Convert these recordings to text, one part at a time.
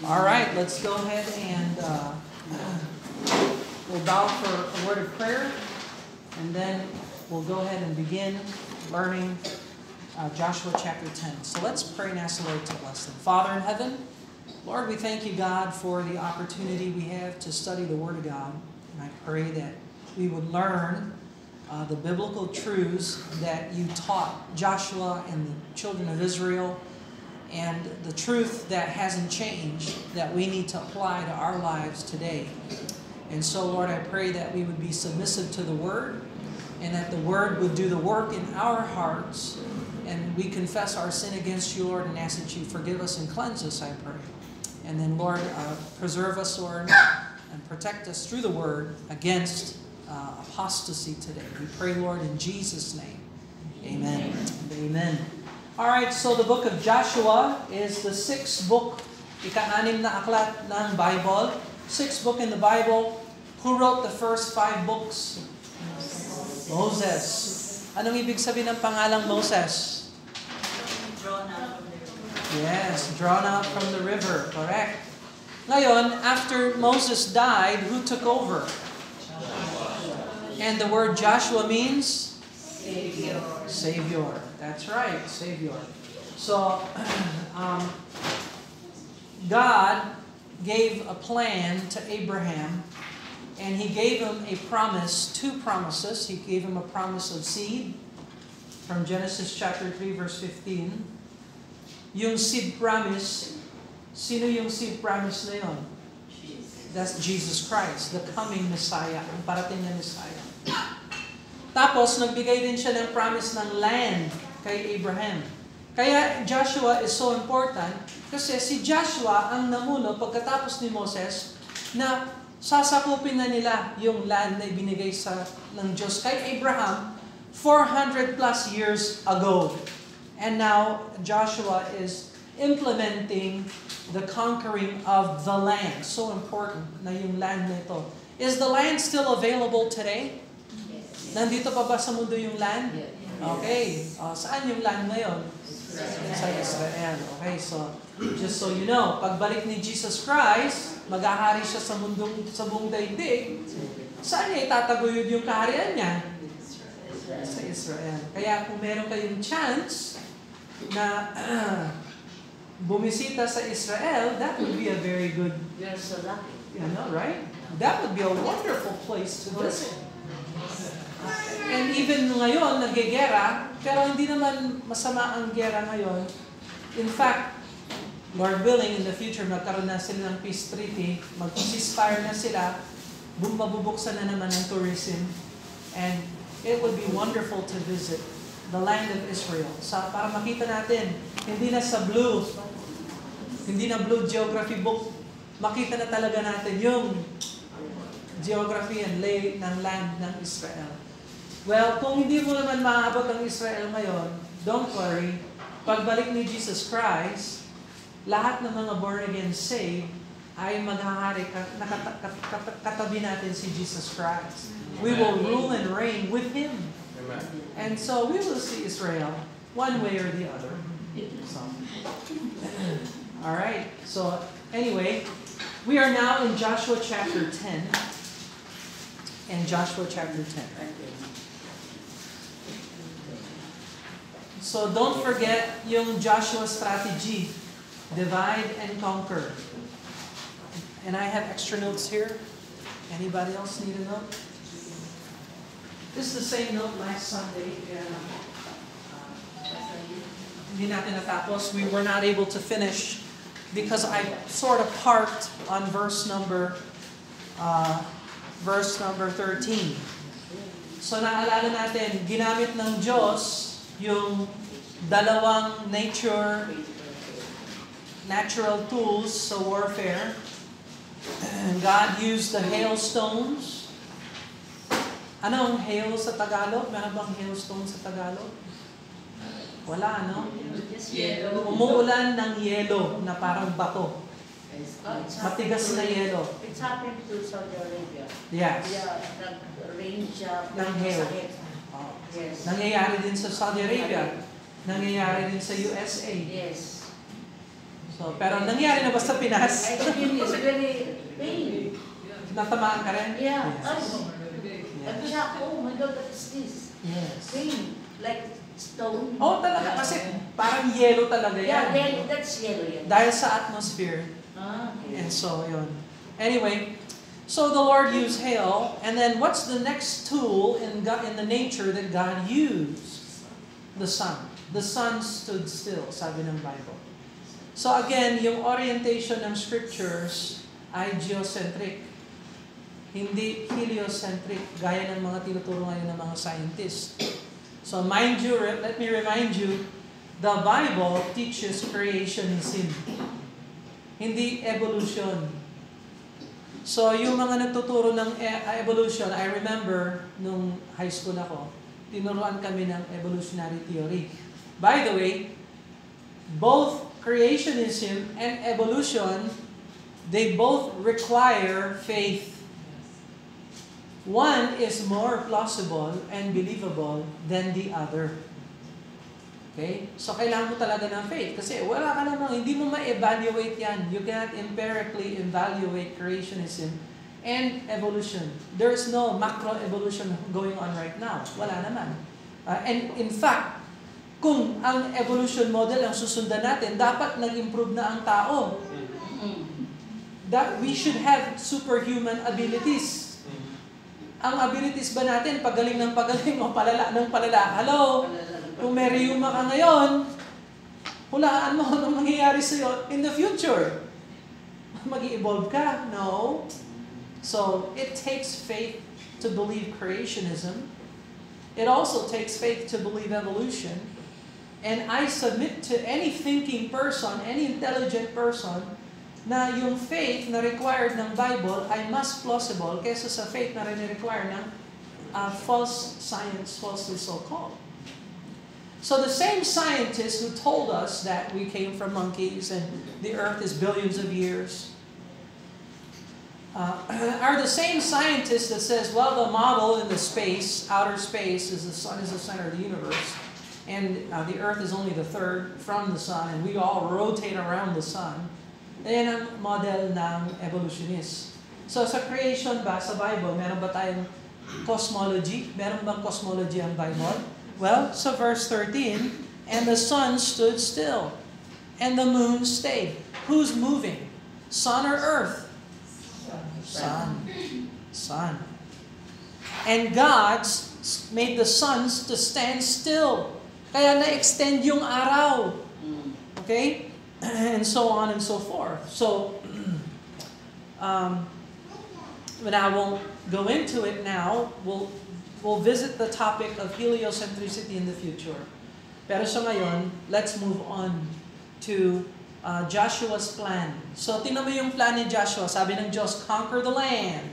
All right, let's go ahead and we'll bow for a word of prayer, and then we'll go ahead and begin learning Joshua chapter 10. So let's pray and ask the Lord to bless them. Father in heaven, Lord, we thank you, God, for the opportunity we have to study the Word of God. And I pray that we would learn the biblical truths that you taught Joshua and the children of Israel, and the truth that hasn't changed that we need to apply to our lives today. And so, Lord, I pray that we would be submissive to the Word, and that the Word would do the work in our hearts. And we confess our sin against you, Lord, and ask that you forgive us and cleanse us, I pray. And then, Lord, preserve us, Lord, and protect us through the Word against apostasy today. We pray, Lord, in Jesus' name. Amen. Amen. All right, so the book of Joshua is the sixth book, ika-anim na aklat ng Bible. Sixth book in the Bible. Who wrote the first 5 books? Moses. Anong ibig sabihin ng pangalang Moses? Drawn out from the river. Yes, drawn out from the river. Correct. Ngayon, after Moses died, who took over? And the word Joshua means? Savior. Savior. That's right, Savior. So, God gave a plan to Abraham, and He gave him a promise, 2 promises. He gave him a promise of seed from Genesis chapter 3, verse 15. Yung seed promise, sino yung seed promise na yun? That's Jesus Christ, the coming Messiah, ang parating na Messiah. Tapos, nagbigay din siya ng promise ng land kay Abraham. Kaya Joshua is so important kasi si Joshua ang namuno pagkatapos ni Moses na sasakupin na nila yung land na ibinigay ng Diyos kay Abraham 400 plus years ago. And now, Joshua is implementing the conquering of the land. So important na yung land na ito. Is the land still available today? Nandito pa ba sa mundo yung land? Okay. Saan yung land ngayon? Sa Israel. Okay, so just so you know, pagbalik ni Jesus Christ, mag-ahari siya sa buong daigdig. Saan niya itataguyod yung kaharian niya? Sa Israel. Kaya kung meron kayong chance na bumisita sa Israel, that would be a very good, You're so lucky. right? That would be a wonderful place to visit. And even ngayon, nagigera, pero hindi naman masama ang gera ngayon. In fact, Lord willing, in the future, magkaroon na sila ng peace treaty, mag-ceasefire na sila, mabubuksan na naman ng tourism, and it would be wonderful to visit the land of Israel. Para makita natin, hindi na sa blue geography book, makita na talaga natin yung geography and lay ng land ng Israel. Well, kung hindi mo naman maaabot ang Israel ngayon, don't worry. Pagbalik ni Jesus Christ, lahat ng mga born-again saved ay maghahari, katabi natin si Jesus Christ. We will rule and reign with Him. Amen. And so we will see Israel one way or the other. So, all right. So anyway, we are now in Joshua chapter 10. And Joshua chapter 10. So don't forget yung Joshua strategy. Divide and conquer. And I have extra notes here. Anybody else need a note? This is the same note last Sunday. Hindi natin natapos. We were not able to finish because I sort of parked on verse number 13. So naalala natin, ginamit ng Diyos yung dalawang natural tools sa warfare. God used the hailstones. Anong hail sa Tagalog? Meron bang hailstone sa Tagalog? Wala, no? Yellow. Umuulan ng yelo na parang bato. Matigas na yelo. It's happened to Saudi Arabia. Yes. Nag-rain siya. Ng hail. Yes. Nangyayari din sa Saudi Arabia. Nangyayari din sa USA. Yes. So, pero nangyari na ba sa Pinas? My skin is very pain. Natamaan ka rin? Yeah. Yes. Sabi siya, oh my God, what is this? Yes. Pain. Like stone. Oh, talaga. Kasi parang yellow talaga Yeah, yan. that's yellow yan. Dahil sa atmosphere. Okay. And so, yun. Anyway, so the Lord used hail. And then what's the next tool in the nature that God used? The sun. The sun stood still, sabi ng Bible. So again, yung orientation ng scriptures ay geocentric. Hindi heliocentric, gaya ng mga tinuturo ngayon ng mga scientists. So mind you, let me remind you, the Bible teaches creationism. Hindi evolution. So yung mga nagtuturo ng evolution, I remember nung high school ako, tinuruan kami ng evolutionary theory. By the way, both creationism and evolution, they both require faith. One is more plausible and believable than the other. Okay? So, kailangan mo talaga ng faith. Kasi wala ka namang, hindi mo ma-evaluate yan. You cannot empirically evaluate creationism and evolution. There is no macroevolution going on right now. Wala naman. And in fact, kung ang evolution model ang susundan natin, dapat nag-improve na ang tao. That we should have superhuman abilities. Ang abilities ba natin, pagaling ng pagaling o palala ng palala? Hello? Kung may rheuma ka ngayon, hulaan mo anong mangyayari sa'yo in the future. Mag-i-evolve ka? No. So, it takes faith to believe creationism. It also takes faith to believe evolution. And I submit to any thinking person, any intelligent person, na yung faith na required ng Bible ay mas plausible kaysa sa faith na rin-require ng false science, falsely so-called. So the same scientists who told us that we came from monkeys and the earth is billions of years are the same scientists that says, well, the model in the space, outer space, is the sun is the center of the universe. And the earth is only the third from the sun, and we all rotate around the sun. Yan ang model ng evolutionist. So sa creation ba, sa Bible, meron ba tayong cosmology? Meron bang cosmology ang Bible? Well, sa verse 13, and the sun stood still, and the moon stayed. Who's moving? Sun or earth? Sun. Sun. And God made the suns to stand still. Kaya na-extend yung araw. Okay? And so on and so forth. So, but I won't go into it now. We'll visit the topic of heliocentricity in the future. Pero sa ngayon, let's move on to Joshua's plan. So, tingnan mo yung plan ni Joshua. Sabi ng Diyos, conquer the land.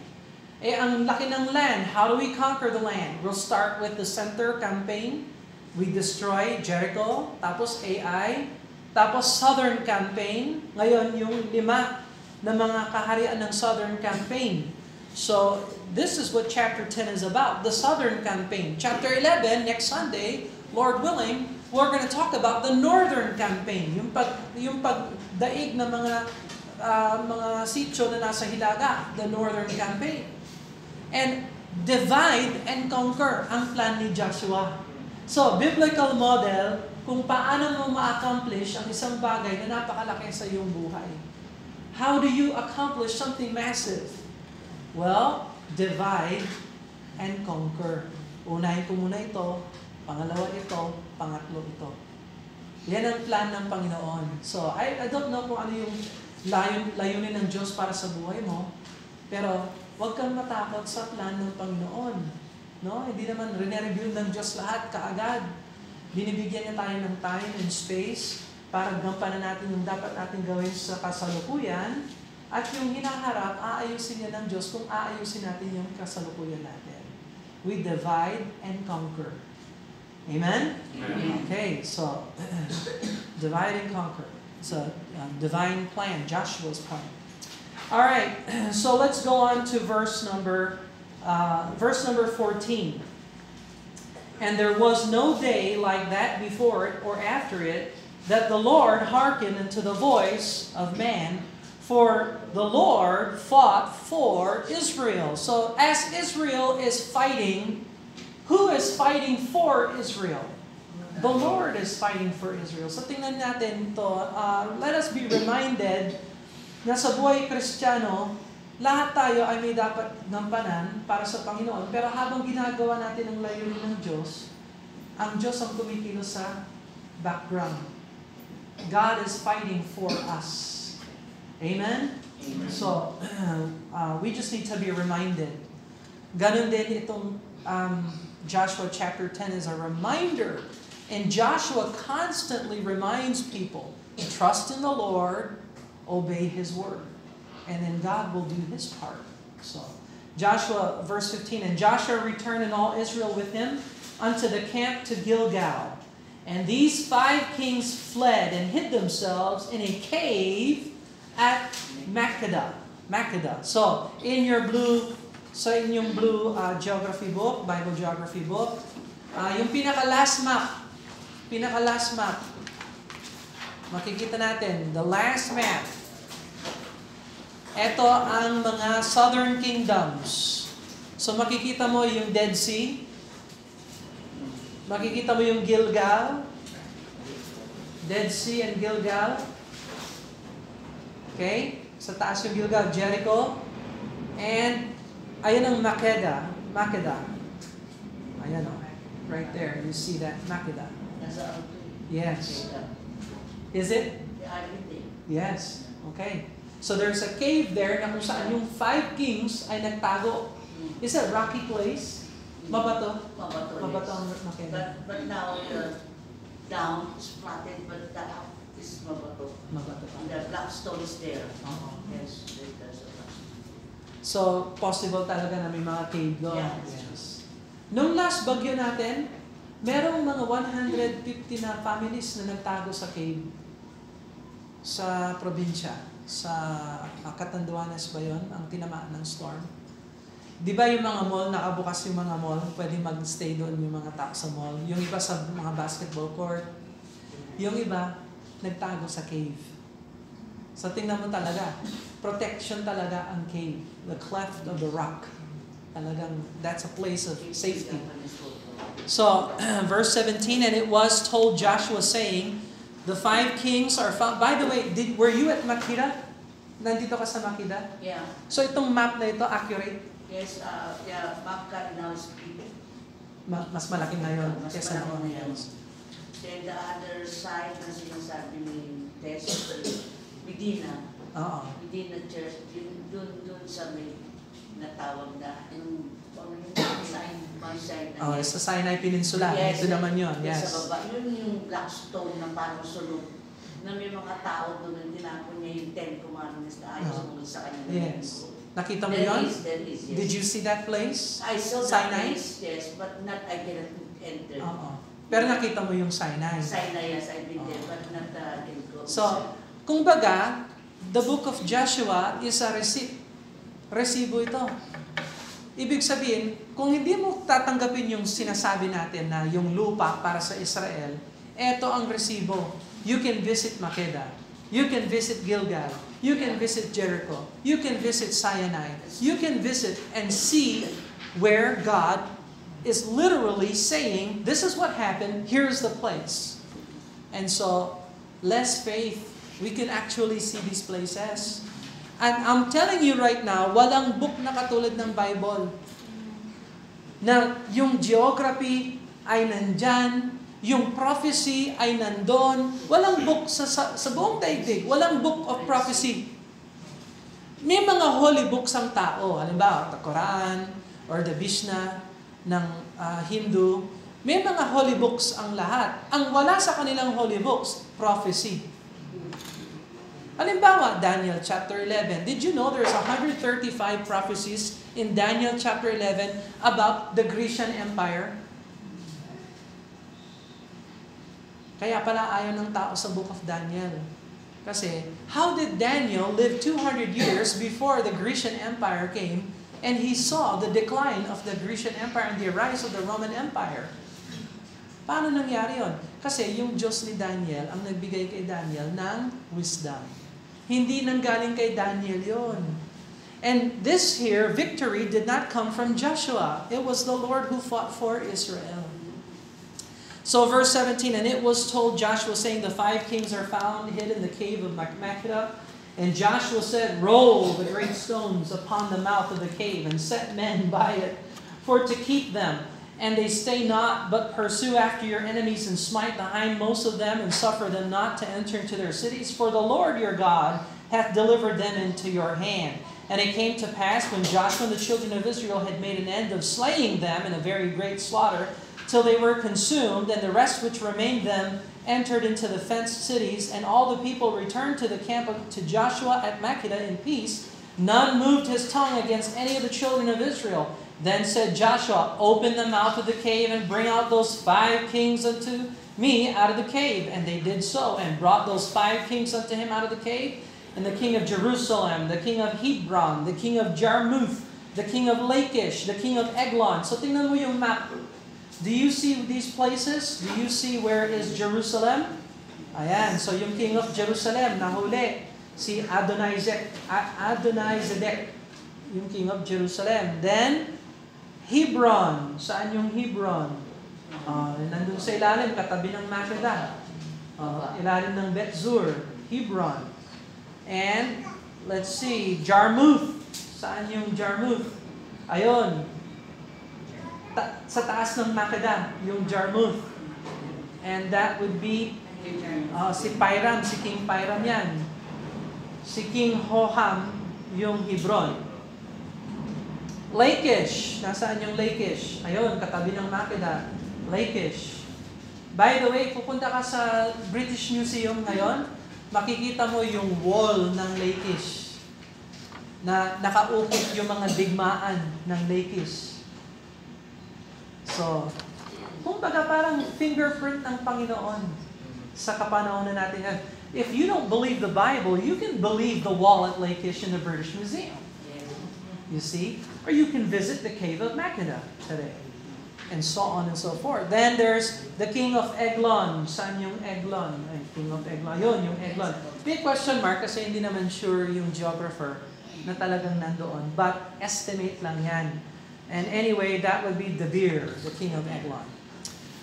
Ang laki ng land. How do we conquer the land? We'll start with the center campaign. We destroy Jericho, tapos Ai, tapos southern campaign. Ngayon, yung 5 na mga kaharian ng southern campaign. So, this is what chapter 10 is about, the southern campaign. Chapter 11, next Sunday, Lord willing, we're going to talk about the northern campaign. Yung pagdaig ng mga sityo na nasa Hilaga, the northern campaign. And divide and conquer ang plan ni Joshua. So, biblical model kung paano mo ma-accomplish ang isang bagay na napakalaki sa iyong buhay. How do you accomplish something massive? Well, divide and conquer. Unahin ko muna ito, pangalawa ito, pangatlo ito. Yan ang plan ng Panginoon. So, I don't know kung ano yung layunin ng Diyos para sa buhay mo, pero huwag kang matakot sa plan ng Panginoon. No? Hindi naman rene-review ng Diyos lahat kaagad. Binibigyan niya tayo ng time and space para gampanan natin yung dapat natin gawin sa kasalukuyan, at yung hinaharap, aayusin niya ng Diyos kung aayusin natin yung kasalukuyan natin. We divide and conquer. Amen? Amen. Okay, so divide and conquer. It's a divine plan, Joshua's plan. All right, so let's go on to verse number 14. And there was no day like that before it or after it, that the Lord hearkened unto the voice of man, for the Lord fought for Israel. So as Israel is fighting, who is fighting for Israel? The Lord is fighting for Israel. So tingnan natin to. Let us be reminded na sa buhay Kristiyano, lahat tayo ay may dapat gampanan para sa Panginoon. Pero habang ginagawa natin ang layunin ng Diyos, ang Diyos ang kumikilos sa background. God is fighting for us. Amen? Amen. So, we just need to be reminded. Ganun din itong Joshua chapter 10 is a reminder. And Joshua constantly reminds people, trust in the Lord, obey His word. And then God will do His part. So, Joshua, verse 15, and Joshua returned and all Israel with him unto the camp to Gilgal. And these 5 kings fled and hid themselves in a cave at Makkedah. So, in your blue, sa inyong blue geography book, Bible geography book, yung pinaka-last map, makikita natin, the last map. Ito ang mga southern kingdoms. So, makikita mo yung Dead Sea, makikita mo yung Gilgal, Dead Sea and Gilgal. Okay? Sa taas yung Gilgal, Jericho. And, ayan ang Makkedah. Ayan o. Right there. You see that? Makkedah. Nasa Yes. Is it? Yes. Okay. So there's a cave there na kung saan yung 5 kings ay nagtago. It's a rocky place. Mabato. Mabato ang Makkedah. But now down is flattened, but the up is mabato. Mabato pa. And the black stone is there. Oo. Yes, there's a black stone. So, possible talaga na may mga cave doon. Yeah. Yes. Nung last bagyo natin, merong mga 150 na families na nagtago sa cave sa probinsya. Sa Catanduanes ba yun? Ang tinamaan ng storm. Di ba yung mga mall, nakabukas yung mga mall, pwede mag-stay doon yung mga tao sa mall. Yung iba sa mga basketball court. Yung iba, nagtago sa cave. So tingnan mo talaga, protection talaga ang cave. The cleft of the rock. Talagang, that's a place of safety. So, verse 17, and it was told Joshua saying, the 5 kings are found. By the way, were you at Makkedah? Nandito ka sa Makkedah? Yeah. So itong map na ito, accurate? Yes, Makka now is big. Mas malaki na yun Mas kesa malaki noon. na yun. Then the other side na sinasabi ni Tess, Medina. Oo. Medina Church, dun sa may natawag na, yung sign na Oh, sa Sinai Peninsula. Yes, Ito naman yun. yes. Yes. Sa baba, yun yung black stone na parang sulog. Na may mga tao doon na tinapon niya yung 10 commandments na ayaw sumunod sa kanya. Yes. Nakita mo There yun? is, yes. Did you see that place? I saw Sinai? that place, yes, but not, I cannot enter. Oo. Pero nakita mo yung Sinai. Sinai, yes, I've been there, but not, I can go. So, kung baga, the book of Joshua is a receipt. Resibo ito. Ibig sabihin, kung hindi mo tatanggapin yung sinasabi natin na yung lupa para sa Israel, eto ang resibo. You can visit Makkedah. You can visit Gilgal. You can visit Jericho. You can visit Sinai. You can visit and see where God is literally saying, this is what happened, here's the place. And so, less faith, we can actually see these places. And I'm telling you right now, walang book na katulad ng Bible. Na yung geography ay nandyan, yung prophecy ay nandun. Walang book sa buong daigdig, walang book of prophecy. May mga holy books ang tao, halimbawa, the Quran or the Mishnah ng Hindu. May mga holy books ang lahat. Ang wala sa kanilang holy books, prophecy. Halimbawa, Daniel chapter 11. Did you know there's 135 prophecies in Daniel chapter 11 about the Grecian Empire? Kaya pala ayaw ng tao sa book of Daniel. Kasi, how did Daniel live 200 years before the Grecian Empire came and he saw the decline of the Grecian Empire and the rise of the Roman Empire? Paano nangyari yon? Kasi yung Diyos ni Daniel, ang nagbigay kay Daniel ng wisdom. Hindi nanggaling kay Daniel yon. And this here, victory did not come from Joshua. It was the Lord who fought for Israel. So verse 17, and it was told Joshua, saying, the 5 kings are found hid in the cave of Makkedah. And Joshua said, roll the great stones upon the mouth of the cave, and set men by it, for to keep them. And they stay not, but pursue after your enemies, and smite the hindmost of them, and suffer them not to enter into their cities. For the Lord your God hath delivered them into your hand. And it came to pass, when Joshua and the children of Israel had made an end of slaying them in a very great slaughter, till they were consumed, and the rest which remained them entered into the fenced cities, and all the people returned to the camp to Joshua at Makkedah in peace, none moved his tongue against any of the children of Israel. Then said Joshua, open the mouth of the cave, and bring out those 5 kings unto me out of the cave. And they did so, and brought those 5 kings unto him out of the cave. And the king of Jerusalem, the king of Hebron, the king of Jarmuth, the king of Lachish, the king of Eglon. So tingnan mo yung map. Do you see these places? Do you see where is Jerusalem? Ayan, so yung king of Jerusalem, nahuli. Si Adonizedek, yung king of Jerusalem. Then, Hebron. Saan yung Hebron? Nandun sa ilalim, katabi ng Makkedah. Ilalim ng Bet-zur. Hebron. And, let's see, Jarmuth. Saan yung Jarmuth? Ayun. Sa taas ng Makkedah, yung Jarmuth. And that would be si Piram, si King Piram yan. Si King Hoham, yung Hebron. Lachish. Nasaan yung Lachish? Ayun, katabi ng Makkedah. Lachish. By the way, pupunta ka sa British Museum ngayon, makikita mo yung wall ng Lachish na nakaukit yung mga digmaan ng Lachish. So, kumbaga parang fingerprint ng Panginoon sa kapanahonan natin. If you don't believe the Bible, you can believe the wall at Lachish in the British Museum. You see? Or you can visit the cave of Makkedah today. And so on and so forth. Then there's the king of Eglon. Saan yung Eglon? Ay, king of Eglon. Yun, yung Eglon. May question mark kasi hindi naman sure yung geographer na talagang nandoon. But estimate lang yan. And anyway, that would be Debir, the king of Eglon.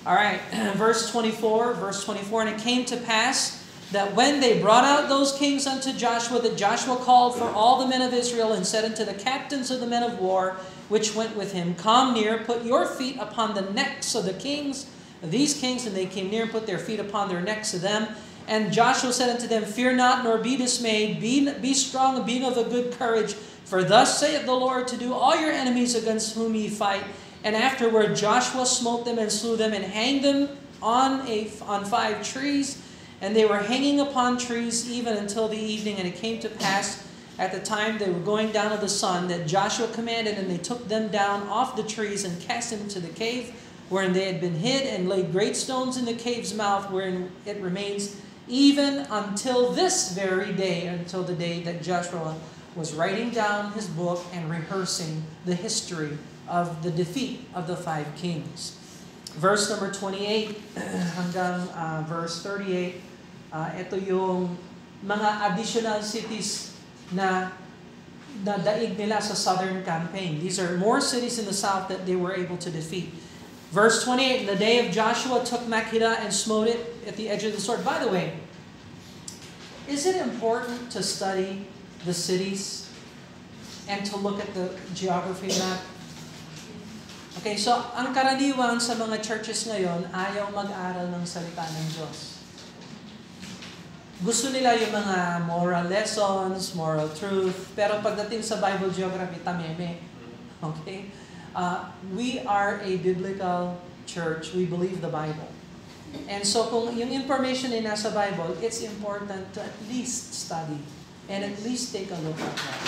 Alright, verse 24. And it came to pass that when they brought out those kings unto Joshua, that Joshua called for all the men of Israel, and said unto the captains of the men of war, which went with him, come near, put your feet upon the necks of the kings, of these kings. And they came near and put their feet upon their necks of them. And Joshua said unto them, fear not, nor be dismayed, be strong, and being of a good courage. For thus saith the Lord, to do all your enemies against whom ye fight. And afterward Joshua smote them and slew them, and hanged them on 5 trees. And they were hanging upon trees even until the evening. And it came to pass, at the time they were going down of the sun, that Joshua commanded, and they took them down off the trees, and cast them into the cave wherein they had been hid, and laid great stones in the cave's mouth, wherein it remains even until this very day, until the day that Joshua was writing down his book and rehearsing the history of the defeat of the 5 kings. Verse number 28 hanggang verse 38, ito yung mga additional cities na daig nila sa southern campaign. These are more cities in the south that they were able to defeat. Verse 28, the day of Joshua took Makkedah and smote it at the edge of the sword. By the way, is it important to study the cities and to look at the geography map? Okay, so ang karaniwan sa mga churches ngayon, ayaw mag-aral ng salita ng Diyos. Gusto nila yung mga moral lessons, moral truth, pero pagdating sa Bible geography, tameme. Okay? We are a biblical church. We believe the Bible. And so kung yung information ay nasa Bible, it's important to at least study and at least take a look at that.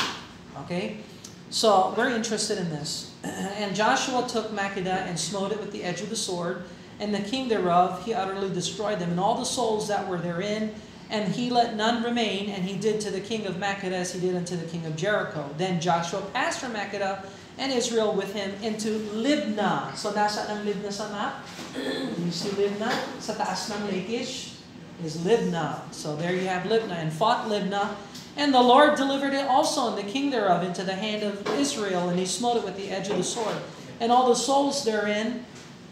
Okay? So, we're interested in this. And Joshua took Makkedah and smote it with the edge of the sword, and the king thereof, he utterly destroyed them, and all the souls that were therein, And he let none remain, and he did to the king of Makkedah as he did unto the king of Jericho. Then Joshua passed from Makkedah, and Israel with him into Libnah. So nasaan ang Libnah sa map? You see Libnah? Sa taas ng Lachish is Libnah. So there you have Libnah, and fought Libnah. And the Lord delivered it also, and the king thereof, into the hand of Israel, and he smote it with the edge of the sword. And all the souls therein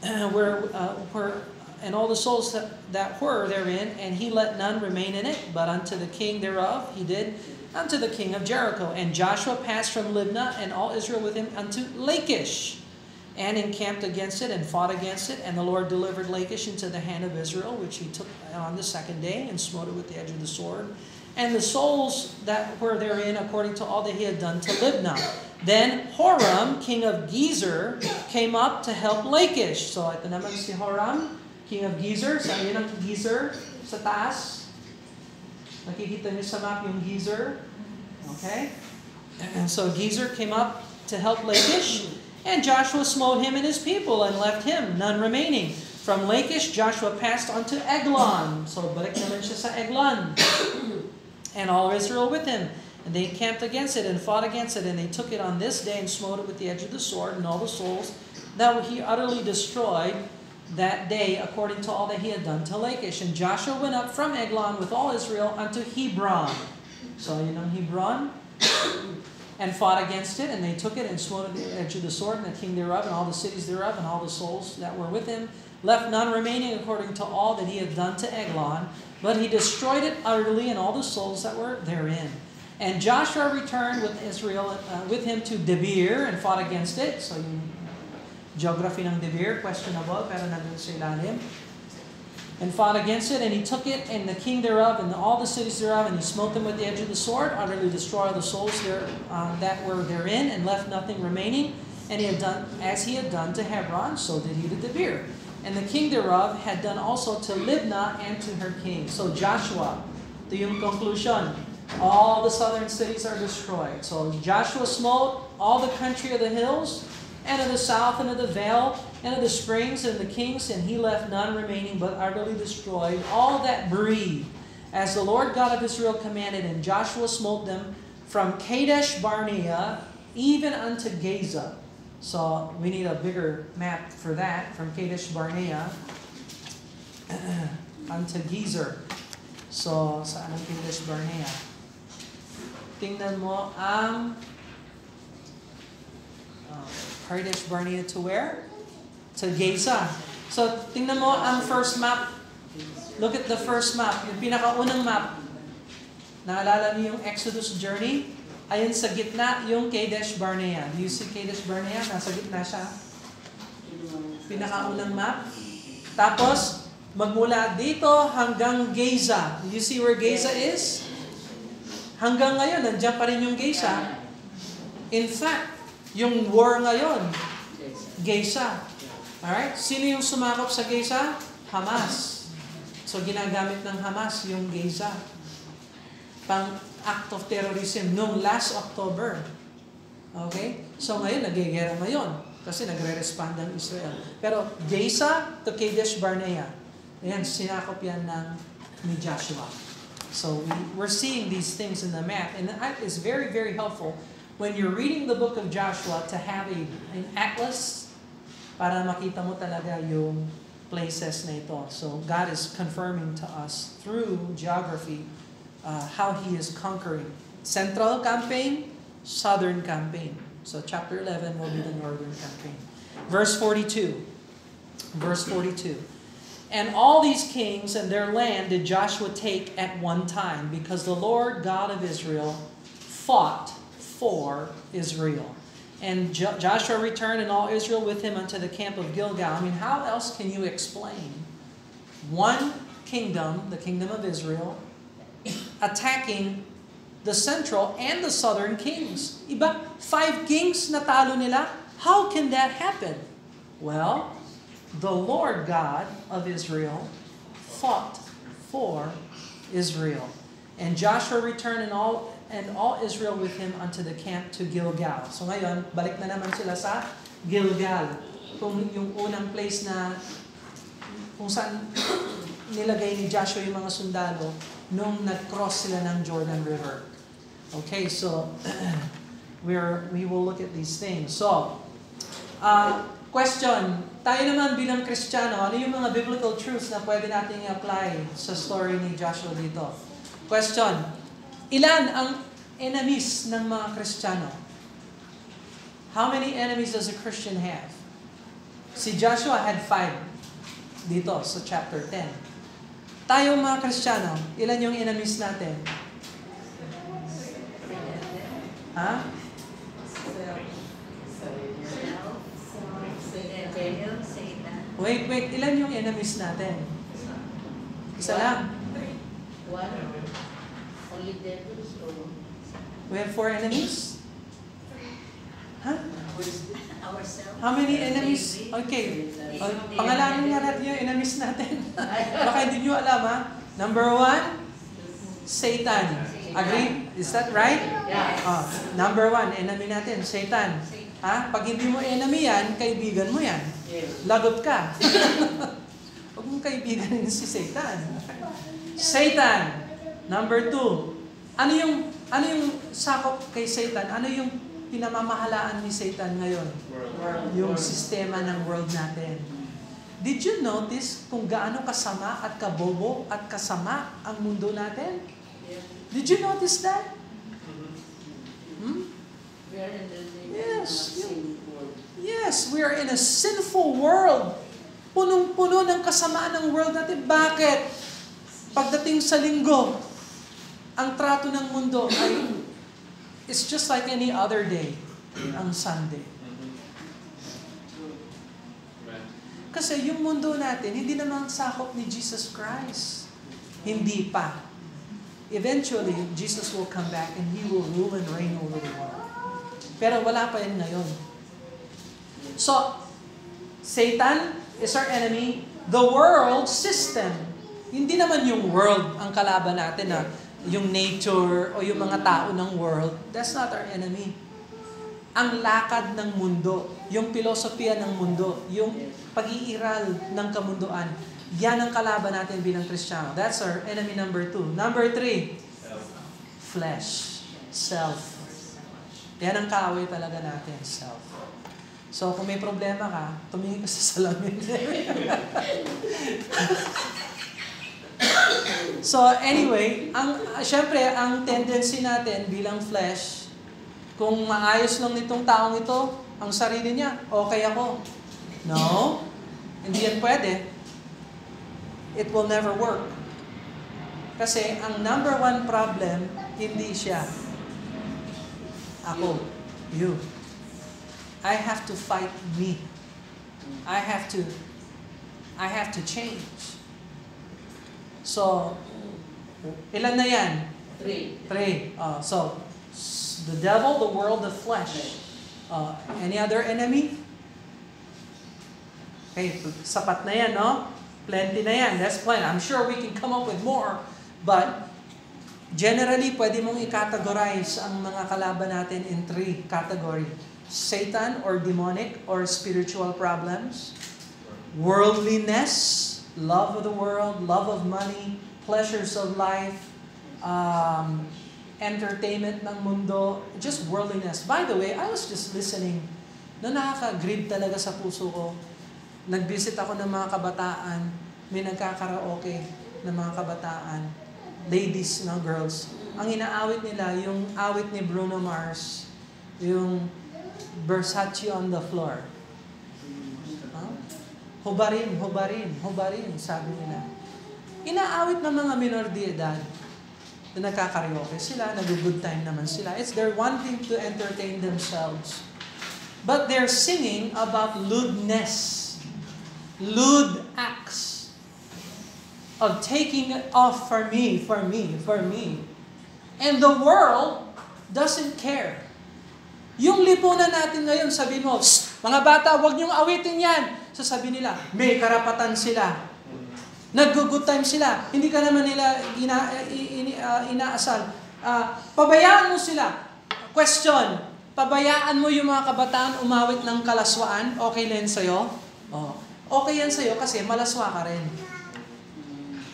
and all the souls that were therein, and he let none remain in it, but unto the king thereof he did, unto the king of Jericho. And Joshua passed from Libnah, and all Israel with him, unto Lachish, and encamped against it, and fought against it. And the Lord delivered Lachish into the hand of Israel, which he took on the second day, and smote it with the edge of the sword. And the souls that were therein, according to all that he had done to Libnah. Then Horam, king of Gezer, came up to help Lachish. So ito naman si Horam, king of Gezer. So yun ang Gezer sa taas. Nakikita niyo sa map yung Gezer. Okay? And so Gezer came up to help Lachish. And Joshua smote him and his people and left him, none remaining. From Lachish, Joshua passed on to Eglon. So balik naman siya sa Eglon. And all Israel with him. And they encamped against it and fought against it. And they took it on this day and smote it with the edge of the sword. And all the souls that he utterly destroyed that day, according to all that he had done to Lachish. And Joshua went up from Eglon with all Israel unto Hebron. So you know Hebron? And fought against it, and they took it and smote it with the edge of the sword, and the king thereof, and all the cities thereof, and all the souls that were with him, left none remaining according to all that he had done to Eglon, but he destroyed it utterly, and all the souls that were therein. And Joshua returned with Israel, with him to Debir, and fought against it. So yung geography ng Debir, questionable, pero nandun sa ilalim. And fought against it, and he took it, and the king thereof, and all the cities thereof, and he smote them with the edge of the sword, utterly destroyed the souls there that were therein, and left nothing remaining. And he had done as he had done to Hebron, so did he to Debir. And the king thereof had done also to Libnah and to her king. So Joshua, ito yung conclusion. All the southern cities are destroyed. So Joshua smote all the country of the hills, and of the south, and of the vale, and of the springs, and the kings, and he left none remaining, but utterly destroyed all that breathed, as the Lord God of Israel commanded. And Joshua smote them from Kadesh Barnea even unto Gaza. So we need a bigger map for that, from Kadesh Barnea unto Gezer. So saan ang Kadesh Barnea? Tingnan mo ang Kadesh Barnea to where? To Gaza. So, tingnan mo ang first map. Look at the first map. Yung pinakaunang map. Naalala niyo yung Exodus journey? Ayun sa gitna yung Kadesh Barnea. Do you see Kadesh Barnea? Nasa gitna siya. Pinakaunang map. Tapos, magmula dito hanggang Gaza. Do you see where Gaza is? Hanggang ngayon, nandiyan pa rin yung Gaza. In fact, yung war ngayon, Gaza. Alright? Sino yung sumakop sa Gaza? Hamas. So, ginagamit ng Hamas yung Gaza. Pang act of terrorism noong last October. Okay? So, ngayon, nagigera ngayon. Kasi nagre-respond ang Israel. Pero, Gaza to Kadesh Barnea. Ayan, sinakop yan ni Joshua. So, we're seeing these things in the map. And it's very, very helpful when you're reading the book of Joshua to have an atlas para makita mo talaga yung places na ito. So God is confirming to us through geography how He is conquering. Central campaign, southern campaign. So chapter 11 will be the northern campaign. Verse 42. And all these kings and their land did Joshua take at one time, because the Lord God of Israel fought for Israel. And Joshua returned, and all Israel with him unto the camp of Gilgal. I mean, how else can you explain one kingdom, the kingdom of Israel, attacking the central and the southern kings? Iba, 5 kings natalo nila. How can that happen? Well, the Lord God of Israel fought for Israel. And Joshua returned, and all Israel with him unto the camp to Gilgal. So ngayon, balik na naman sila sa Gilgal. Kung yung unang place na kung saan nilagay ni Joshua yung mga sundalo, nung nag-cross sila ng Jordan River. Okay, so we will look at these things. So, question, tayo naman bilang Kristiyano, ano yung mga biblical truths na pwede nating i-apply sa story ni Joshua dito? Question, ilan ang enemies ng mga Kristiyano? How many enemies does a Christian have? Si Joshua had 5 dito sa chapter 10. Tayong mga Kristiyano, ilan yung enemies natin? Ha? Wait, ilan yung enemies natin? Isa lang. One. Only devils or... We have 4 enemies? Huh? Ourselves. How many enemies? Okay. Pangalanan nga natin yung enemies natin. Baka hindi nyo alam, ha? Number 1, Satan. Agree? Is that right? Yes. Number 1, enemy natin, Satan. Ha? Pag hindi mo enemy yan, kaibigan mo yan. Lagot ka. Huwag mong kaibiganin si Satan. Satan. Number 2. Ano yung sakop kay Satan? Ano yung pinamamahalaan ni Satan ngayon? Yung sistema ng world natin. Did you notice kung gaano kasama at kabobo at kasama ang mundo natin? Did you notice that? We are in the Yes. world. Yes, we are in a sinful world. Punong-puno ng kasamaan ng world natin. Bakit? Pagdating sa linggo, ang trato ng mundo ay it's just like any other day, ang Sunday. Kasi yung mundo natin, hindi naman sakop ni Jesus Christ. Hindi pa. Eventually, Jesus will come back and He will rule and reign over the world. Pero wala pa yan ngayon. So, Satan is our enemy. The world system. Hindi naman yung world ang kalaban natin na yung nature o yung mga tao ng world. That's not our enemy. Ang lakad ng mundo, yung filosofiya ng mundo, yung pag-iiral ng kamunduan, yan ang kalaban natin bilang Kristiyano. That's our enemy number 2. Number 3, flesh, self. Yan ang kaaway talaga natin, self. So, kung may problema ka, tumingin ka sa salamin. So, anyway, syempre, ang tendency natin bilang flesh, kung maayos lang nitong taong ito, ang sarili niya, okay ako. No, hindi yan pwede. It will never work. Kasi ang number 1 problem, hindi siya. Ako, you. I have to fight me. I have to change. So, ilan na yan? 3. So, the devil, the world, the flesh. Any other enemy? Okay, sapat na yan, no? Plenty na yan. That's plenty. I'm sure we can come up with more. But, generally, pwede mong i-categorize ang mga kalaban natin in 3 category. Satan or demonic or spiritual problems. Worldliness, love of the world, love of money, pleasures of life, entertainment ng mundo, just worldliness. By the way, I was just listening. Nakaka-grieve talaga sa puso ko. Nag-visit ako ng mga kabataan. May nagkakaraoke ng mga kabataan. Ladies, no, girls. Ang inaawit nila, yung awit ni Bruno Mars, yung Versace on the floor. Hubarin, hubarin, hubarin, sabi nila. Inaawit ng mga minor de edad na nagkakaraoke sila, nag-good time naman sila. They're wanting to entertain themselves. But they're singing about lewdness, lewd acts of taking it off for me. And the world doesn't care. Yung lipunan natin ngayon, sabi mo, mga bata, huwag niyong awitin yan. Sasabi nila, may karapatan sila. Nag-good time sila. Hindi ka naman nila inaasal. Pabayaan mo sila. Question, pabayaan mo yung mga kabataan umawit ng kalaswaan, okay lang sa'yo? Okay yan sa'yo kasi malaswa ka rin.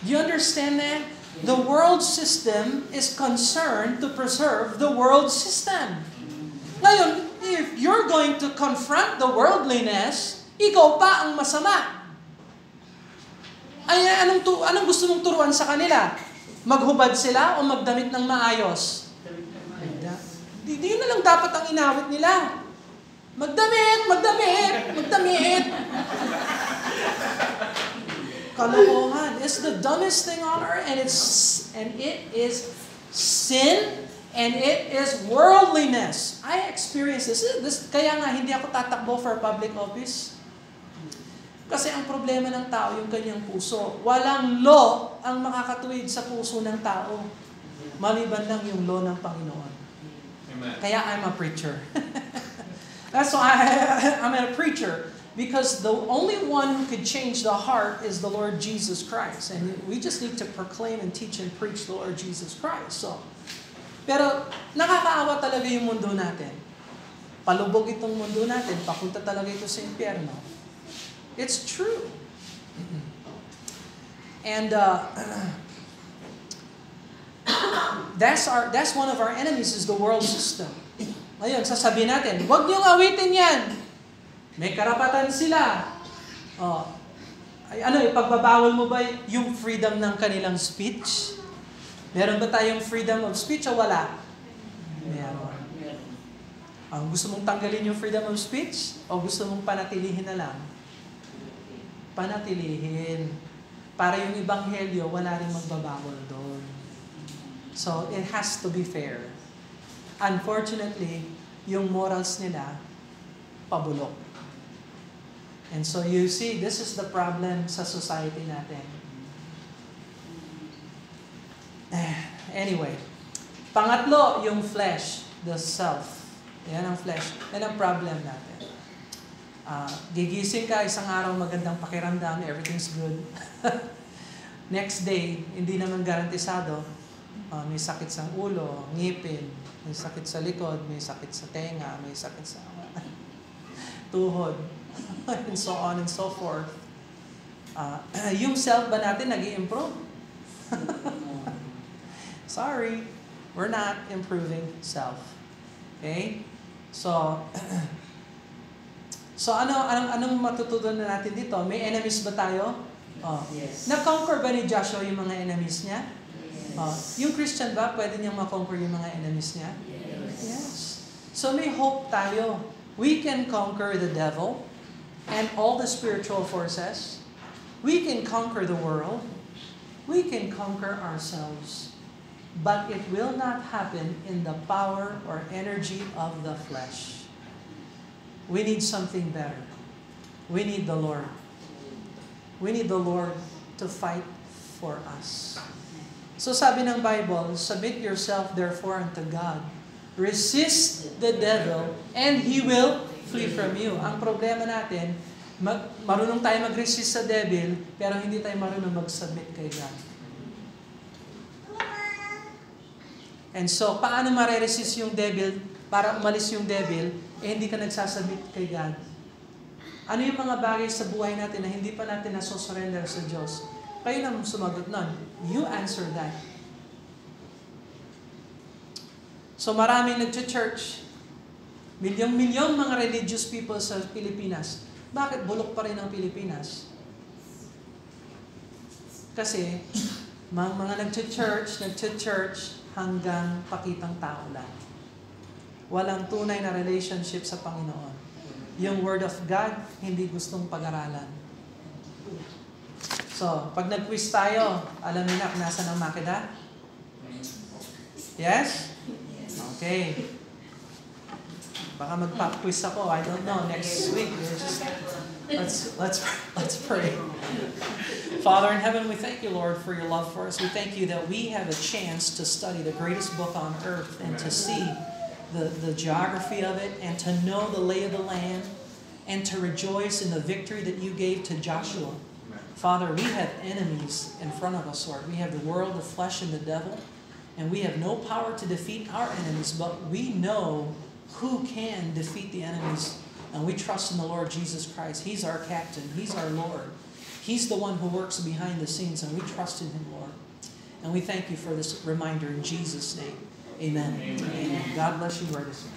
Do you understand that? The world system is concerned to preserve the world system. Ngayon, if you're going to confront the worldliness, ikaw pa ang masama. Ay, anong gusto mong turuan sa kanila? Maghubad sila o magdamit ng maayos? Di yun na lang dapat ang inawit nila. Magdamit! Kalokohan. It's the dumbest thing on earth, and it is sin, and it is worldliness. I experience this. Kaya nga hindi ako tatakbo for public office. Kasi ang problema ng tao, yung kanyang puso. Walang law ang makakatuwid sa puso ng tao. Maliban lang yung law ng Panginoon. Amen. Kaya I'm a preacher. That's why I'm a preacher. Because the only one who could change the heart is the Lord Jesus Christ. And we just need to proclaim and teach and preach the Lord Jesus Christ. Pero nakakaawa talaga yung mundo natin. Palubog itong mundo natin. Papunta talaga ito sa impyerno. It's true. And that's one of our enemies is the world system. Ngayon, sasabihin natin, huwag niyong awitin yan. May karapatan sila. Ipagbabawal mo ba yung freedom ng kanilang speech? Meron ba tayong freedom of speech o wala? Meron. Gusto mong tanggalin yung freedom of speech? O gusto mong panatilihin na lang? Panatilihin. Para yung ebanghelyo, wala rin magbabawal doon. So, it has to be fair. Unfortunately, yung morals nila, pabulok. And so you see, this is the problem sa society natin. Anyway, pangatlo, yung flesh, the self. Yan ang flesh. Yan ang problem natin. Gigising ka, isang araw magandang pakiramdam, everything's good. Next day, hindi naman garantisado. May sakit sa ulo, ngipin, may sakit sa likod, may sakit sa tenga, may sakit sa tuhod, and so on and so forth. Yung self ba natin nag-i-improve? Sorry, we're not improving self. Okay? So anong matutunan na natin dito? May enemies ba tayo? Yes. Na-conquer ba ni Joshua yung mga enemies niya? Yung Christian ba, pwede niyang ma-conquer yung mga enemies niya? Yes. So may hope tayo. We can conquer the devil and all the spiritual forces. We can conquer the world. We can conquer ourselves. But it will not happen in the power or energy of the flesh. We need something better. We need the Lord. We need the Lord to fight for us. So sabi ng Bible, submit yourself therefore unto God. Resist the devil and he will flee from you. Ang problema natin, marunong tayo mag-resist sa devil, pero hindi tayo marunong mag-submit kay God. And so, paano mare-resist yung devil, para umalis yung devil, hindi ka nagsasubmit kay God? Ano yung mga bagay sa buhay natin na hindi pa natin nasusurrender sa Diyos? Kayo na sumagot nun. You answer that. So maraming nag-church. Milyong-milyong mga religious people sa Pilipinas. Bakit bulok pa rin ang Pilipinas? Kasi mga nag-church hanggang pakitang tao lang. Walang tunay na relationship sa Panginoon. Yung Word of God, hindi gustong pag-aralan. So, pag nag-quiz tayo, alam niyo na kung nasa ng makina? Yes? Okay. Baka mag-pop-quiz ako. I don't know. Next week. Let's pray. Father in heaven, we thank you, Lord, for your love for us. We thank you that we have a chance to study the greatest book on earth and to see the geography of it and to know the lay of the land and to rejoice in the victory that you gave to Joshua. Father, we have enemies in front of us, Lord. We have the world, the flesh, and the devil. And we have no power to defeat our enemies, but we know who can defeat the enemies. And we trust in the Lord Jesus Christ. He's our captain. He's our Lord. He's the one who works behind the scenes, and we trust in Him, Lord. And we thank you for this reminder in Jesus' name. Amen. Amen. God bless you, brothers.